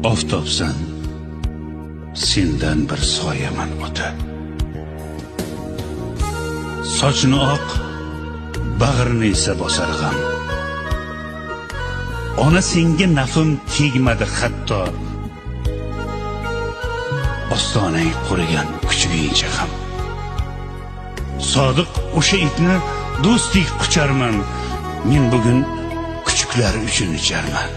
Oftobsan, sendan bir soyaman ota. Sochni oq, bag'rini esa bosar g'am. Ona senga nafim tegmadi hatto. Ostonang qurigan kuchugingcha ham. Sodiq o'sha itni do'stdek qucharman. Men bugun kuchuklar uchun icharman.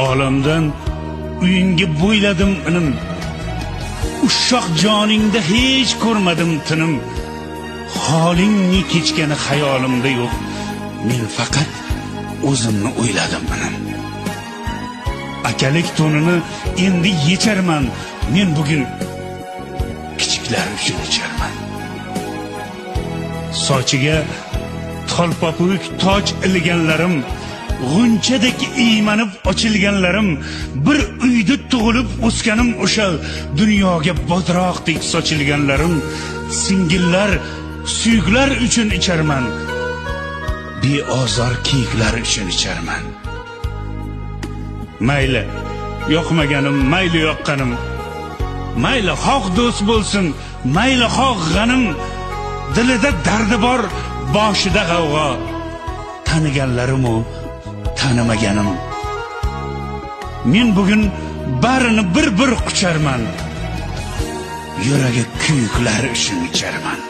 Olamdan uyingga bo'yladim inim. Ushoq joningda hech ko'rmadim tinim. Holingni kechgani xayolimda yo'q. Men faqat o'zimni o'yladim inim. Akalik to'nini endi yecharman. Men bugun kichiklar uchun icharman. Sochiga tolpapuk toj ilganlarim, g'unchadek iymanib ochilganlarim, bir uyda tug'ilib o'sganim o'sha dunyoga bodroqdek sochilganlarim, singillar, suyuklar uchun icharman. Beozor kiyiklar uchun icharman. Mayli yoqmaganim, mayli yoqqanim, mayli xoh do'st bo'lsin, mayli xoh g'anim, dilida dardi bor, boshida g'avg'o. Taniganlarim u, tanimaganim. Men bugun barini bir-bir qucharman. Yuragi kuyuklar uchun icharman.